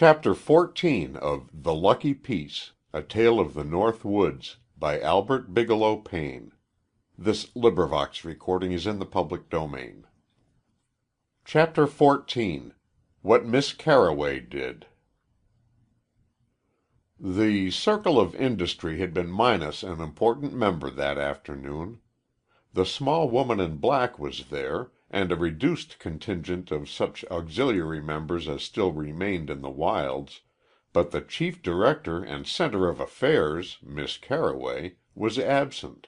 Chapter 14 of The Lucky Piece, A Tale of the North Woods, by Albert Bigelow Paine. This recording is in the public domain. Chapter 14 What Miss Carroway Did. The circle of industry had been minus an important member that afternoon. The small woman in black was there, and a reduced contingent of such auxiliary members as still remained in the wilds, but the chief director and center of affairs, Miss Carroway, was absent.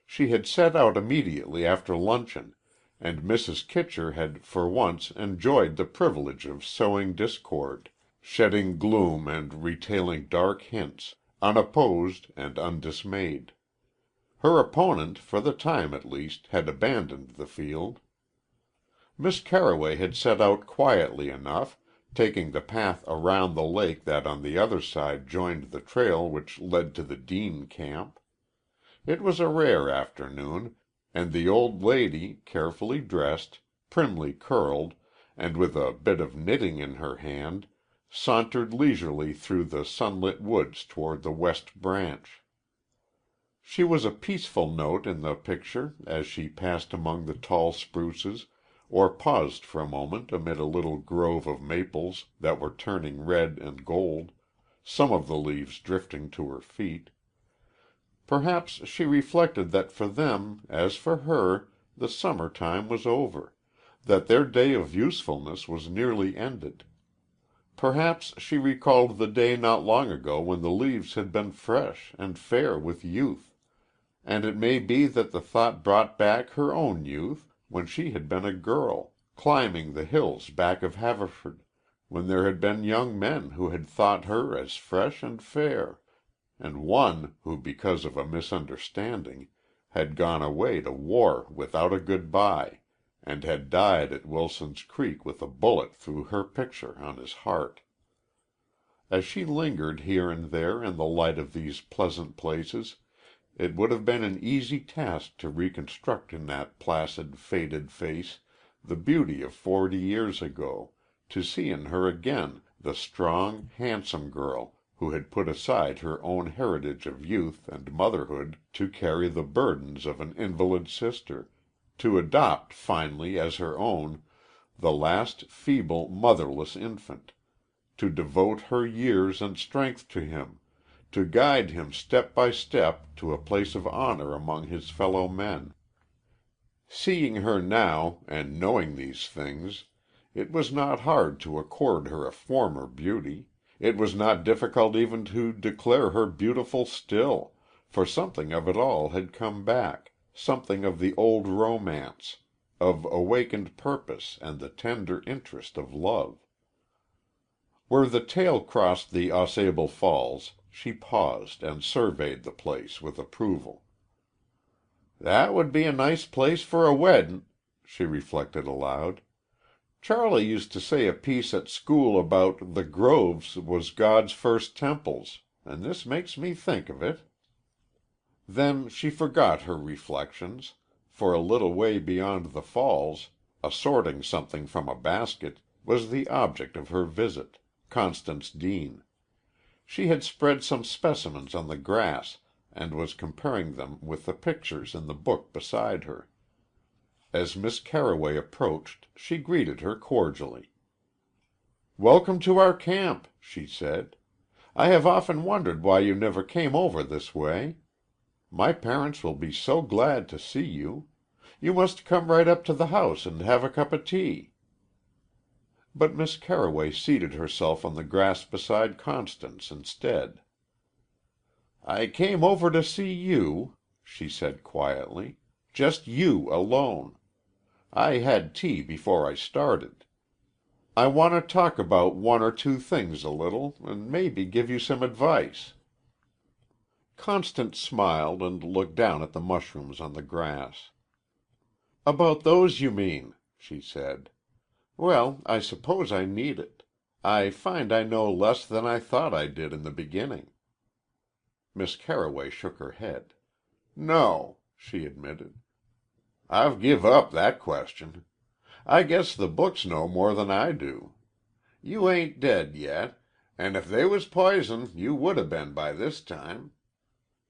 She had set out immediately after luncheon, and Mrs. Kitcher had for once enjoyed the privilege of sowing discord, shedding gloom and retailing dark hints, unopposed and undismayed. Her opponent, for the time at least, had abandoned the field. Miss Carroway had set out quietly enough, taking the path around the lake that on the other side joined the trail which led to the Deane camp. It was a rare afternoon, and the old lady, carefully dressed, primly curled, and with a bit of knitting in her hand, sauntered leisurely through the sunlit woods toward the West Branch. She was a peaceful note in the picture as she passed among the tall spruces, or paused for a moment amid a little grove of maples that were turning red and gold, some of the leaves drifting to her feet. Perhaps she reflected that for them, as for her, the summer time was over, that their day of usefulness was nearly ended. Perhaps she recalled the day not long ago when the leaves had been fresh and fair with youth, and it may be that the thought brought back her own youth, when she had been a girl, climbing the hills back of Haverford, when there had been young men who had thought her as fresh and fair, and one who, because of a misunderstanding, had gone away to war without a good-bye, and had died at Wilson's Creek with a bullet through her picture on his heart. As she lingered here and there in the light of these pleasant places, it would have been an easy task to reconstruct in that placid, faded face the beauty of 40 years ago, to see in her again the strong, handsome girl who had put aside her own heritage of youth and motherhood to carry the burdens of an invalid sister, to adopt finally as her own the last feeble, motherless infant, to devote her years and strength to him, to guide him step by step to a place of honor among his fellow men. Seeing her now, and knowing these things, it was not hard to accord her a former beauty. It was not difficult even to declare her beautiful still, for something of it all had come back, something of the old romance, of awakened purpose and the tender interest of love. Where the trail crossed the Au Sable Falls, she paused and surveyed the place with approval. "That would be a nice place for a weddin'," she reflected aloud. "Charlie used to say a piece at school about the groves was God's first temples, and this makes me think of it." Then she forgot her reflections, for a little way beyond the falls, assorting something from a basket, was the object of her visit, Constance Deane. She had spread some specimens on the grass and was comparing them with the pictures in the book beside her. As Miss Carroway approached, she greeted her cordially. "Welcome to our camp," she said. "I have often wondered why you never came over this way. My parents will be so glad to see you. You must come right up to the house and have a cup of tea." But Miss Carroway seated herself on the grass beside Constance instead. "I came over to see you," she said quietly. "Just you alone. I had tea before I started. I want to talk about one or two things a little, and maybe give you some advice." Constance smiled and looked down at the mushrooms on the grass. "About those, you mean," she said. "Well, I suppose I need it. I find I know less than I thought I did in the beginning." Miss Carroway shook her head. "No," she admitted. "I've give up that question. I guess the books know more than I do. You ain't dead yet, and if they was poison you would 'a' been by this time.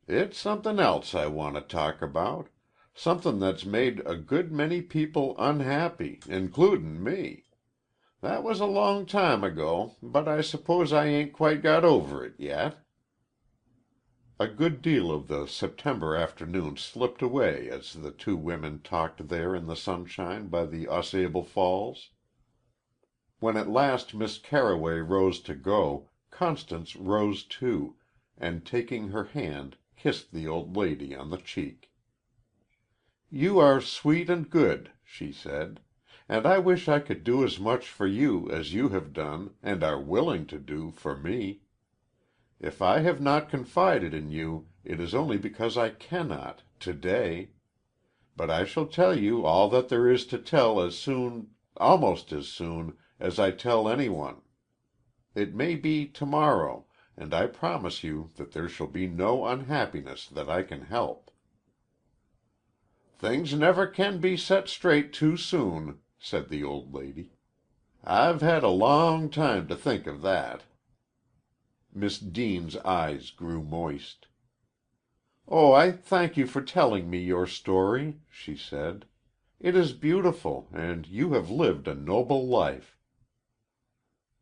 It's somethin' else I want to talk about. Somethin' that's made a good many people unhappy, includin' me. That was a long time ago, but I suppose I ain't quite got over it yet." A good deal of the September afternoon slipped away as the two women talked there in the sunshine by the Au Sable Falls. When at last Miss Carroway rose to go, Constance rose too, and taking her hand, kissed the old lady on the cheek. "You are sweet and good," she said, "and I wish I could do as much for you as you have done, and are willing to do, for me. If I have not confided in you, it is only because I cannot, today. But I shall tell you all that there is to tell as soon, almost as soon, as I tell any one. It may be tomorrow, and I promise you that there shall be no unhappiness that I can help." "Things never can be set straight too soon," said the old lady. "I've had a long time to think of that." Miss Deane's eyes grew moist. "Oh, I thank you for telling me your story," she said. "It is beautiful, and you have lived a noble life."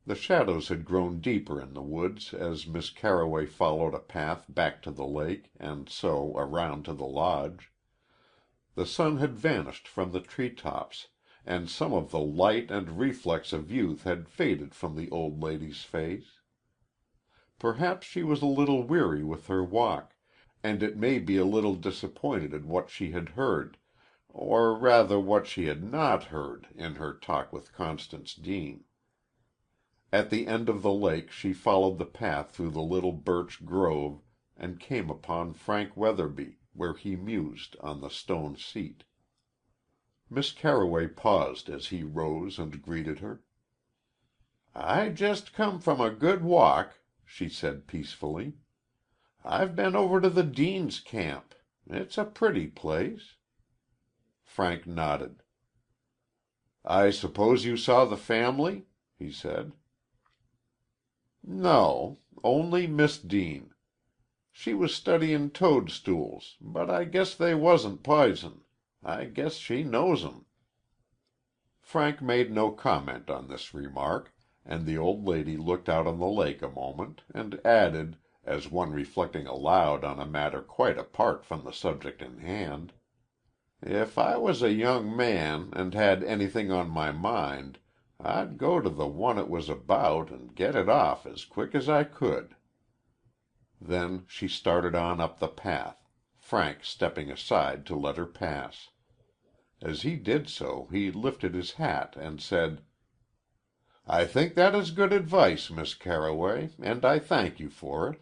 The shadows had grown deeper in the woods as Miss Carroway followed a path back to the lake and so around to the Lodge. The sun had vanished from the tree tops, and some of the light and reflex of youth had faded from the old lady's face. Perhaps she was a little weary with her walk, and it may be a little disappointed in what she had heard, or rather what she had not heard in her talk with Constance Deane. At the end of the lake she followed the path through the little birch grove and came upon Frank Weatherby, where he mused on the stone seat. Miss Carroway paused as he rose and greeted her. "I just come from a good walk," she said peacefully. "I've been over to the Deanes' camp. It's a pretty place." Frank nodded. "I suppose you saw the family?" he said. "No. Only Miss Deane. She was studyin' toadstools, but I guess they wasn't p'ison. I guess she knows 'em." Frank made no comment on this remark, and the old lady looked out on the lake a moment, and added, as one reflecting aloud on a matter quite apart from the subject in hand, "If I was a young man, and had anything on my mind, I'd go to the one it was about and get it off as quick as I could." Then she started on up the path, Frank stepping aside to let her pass. As he did so he lifted his hat and said, "I think that is good advice, Miss Carroway, and I thank you for it."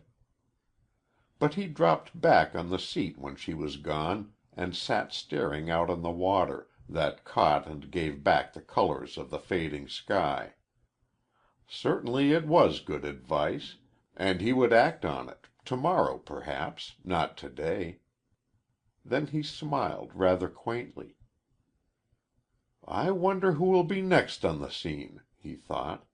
But he dropped back on the seat when she was gone and sat staring out on the water, that caught and gave back the colors of the fading sky. Certainly it was good advice, and he would act on it, tomorrow perhaps, not today. Then he smiled rather quaintly. "I wonder who will be next on the scene," he thought.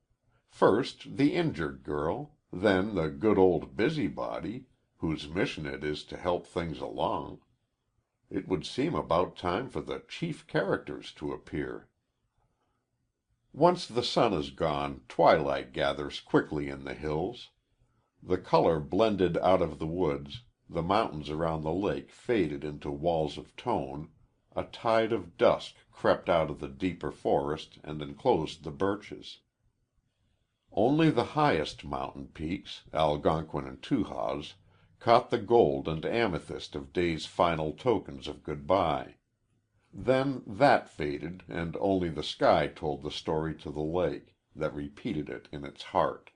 "First the injured girl, then the good old busybody, whose mission it is to help things along. It would seem about time for the chief characters to appear." Once the sun is gone, twilight gathers quickly in the hills. The color blended out of the woods, the mountains around the lake faded into walls of tone, a tide of dusk crept out of the deeper forest and enclosed the birches. Only the highest mountain peaks, Algonquin and Tahawus, caught the gold and amethyst of day's final tokens of good-bye. Then that faded, and only the sky told the story to the lake, that repeated it in its heart.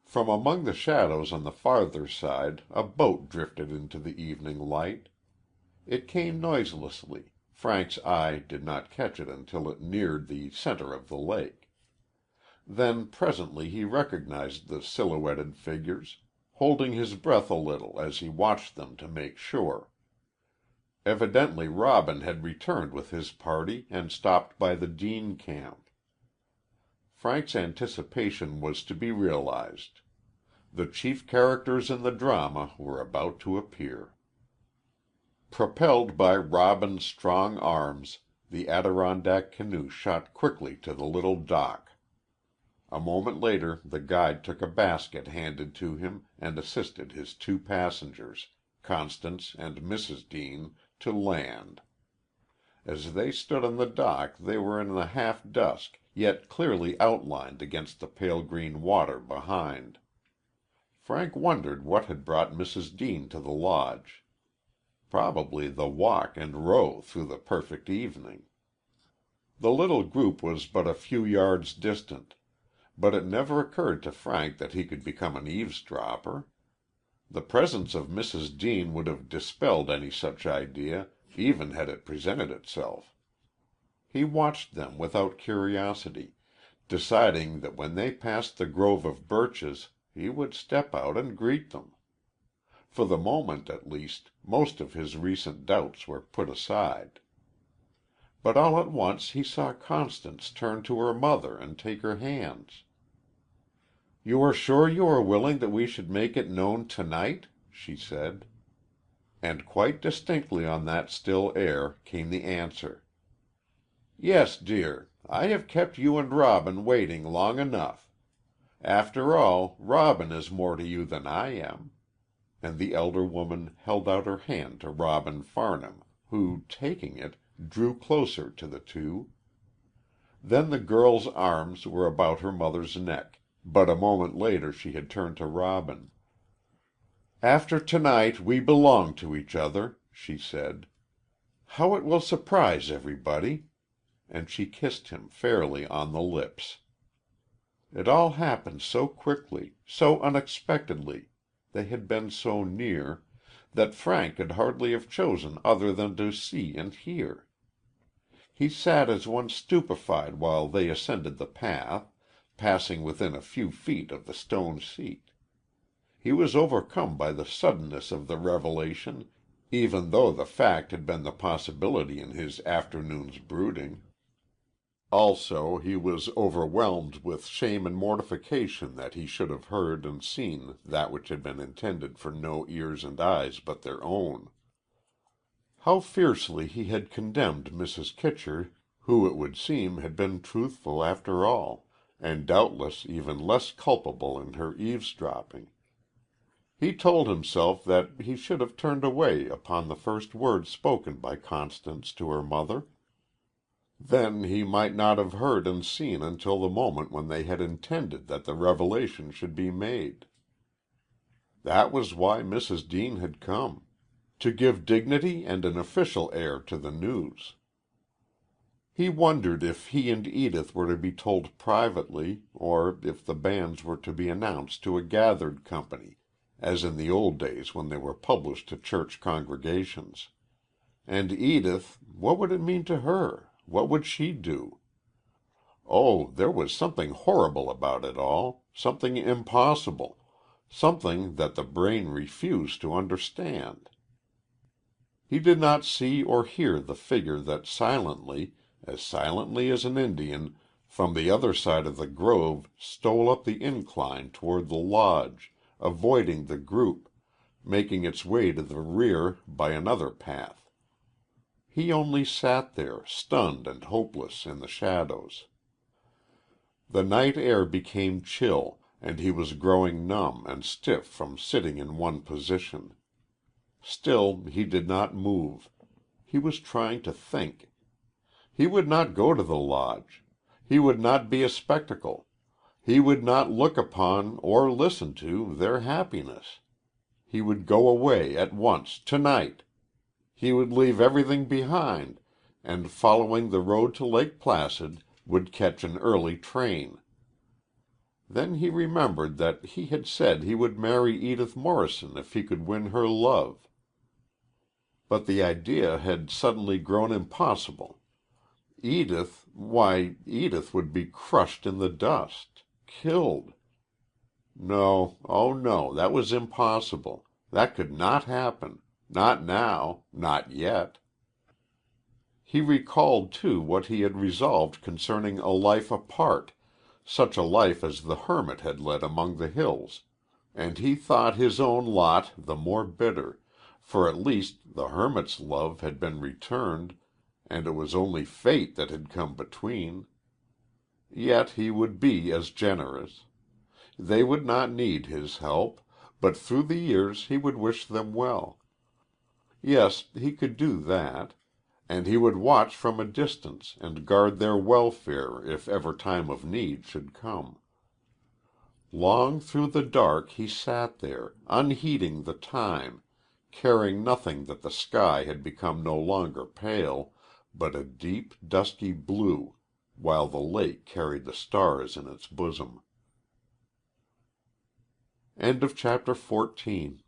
From among the shadows on the farther side a boat drifted into the evening light. It came noiselessly. Frank's eye did not catch it until it neared the center of the lake. Then presently he recognized the silhouetted figures, holding his breath a little as he watched them to make sure. Evidently Robin had returned with his party and stopped by the Deane camp. Frank's anticipation was to be realized. The chief characters in the drama were about to appear. Propelled by Robin's strong arms, the Adirondack canoe shot quickly to the little dock. A moment later the guide took a basket handed to him and assisted his two passengers, Constance and Mrs. Deane, to land. As they stood on the dock they were in the half-dusk, yet clearly outlined against the pale green water behind. Frank wondered what had brought Mrs. Deane to the lodge. Probably the walk and row through the perfect evening. The little group was but a few yards distant, but it never occurred to Frank that he could become an eavesdropper. The presence of Mrs. Deane would have dispelled any such idea, even had it presented itself. He watched them without curiosity, deciding that when they passed the grove of birches he would step out and greet them. For the moment, at least, most of his recent doubts were put aside. But all at once he saw Constance turn to her mother and take her hands. "You are sure you are willing that we should make it known to-night?" she said. And quite distinctly on that still air came the answer. "Yes, dear. I have kept you and Robin waiting long enough. After all, Robin is more to you than I am." And the elder woman held out her hand to Robin Farnham, who, taking it, drew closer to the two. Then the girl's arms were about her mother's neck, but a moment later she had turned to Robin. "After tonight we belong to each other," she said. "How it will surprise everybody!" And she kissed him fairly on the lips. It all happened so quickly, so unexpectedly, they had been so near, that Frank could hardly have chosen other than to see and hear. He sat as one stupefied while they ascended the path, passing within a few feet of the stone seat. He was overcome by the suddenness of the revelation, even though the fact had been the possibility in his afternoon's brooding. Also, he was overwhelmed with shame and mortification that he should have heard and seen that which had been intended for no ears and eyes but their own. How fiercely he had condemned Mrs. Kitcher, who it would seem had been truthful after all, and doubtless even less culpable in her eavesdropping. He told himself that he should have turned away upon the first words spoken by Constance to her mother. Then he might not have heard and seen until the moment when they had intended that the revelation should be made. That was why Mrs. Deane had come, to give dignity and an official air to the news. He wondered if he and Edith were to be told privately, or if the banns were to be announced to a gathered company, as in the old days when they were published to church congregations. And Edith, what would it mean to her? What would she do? Oh, there was something horrible about it all, something impossible, something that the brain refused to understand. He did not see or hear the figure that silently as an Indian, from the other side of the grove stole up the incline toward the lodge, avoiding the group, making its way to the rear by another path. He only sat there, stunned and hopeless, in the shadows. The night air became chill, and he was growing numb and stiff from sitting in one position. Still he did not move. He was trying to think. He would not go to the lodge. He would not be a spectacle. He would not look upon or listen to their happiness. He would go away at once, tonight. He would leave everything behind, and following the road to Lake Placid, would catch an early train. Then he remembered that he had said he would marry Edith Morrison if he could win her love. But the idea had suddenly grown impossible. Edith would be crushed in the dust, killed. No, oh no, that was impossible. That could not happen. Not now, not yet. He recalled, too, what he had resolved concerning a life apart, such a life as the hermit had led among the hills, and he thought his own lot the more bitter, for at least the hermit's love had been returned, and it was only fate that had come between. Yet he would be as generous. They would not need his help, but through the years he would wish them well. Yes, he could do that. And he would watch from a distance and guard their welfare if ever time of need should come. Long through the dark he sat there, unheeding the time, caring nothing that the sky had become no longer pale, but a deep, dusky blue, while the lake carried the stars in its bosom. Chapter 14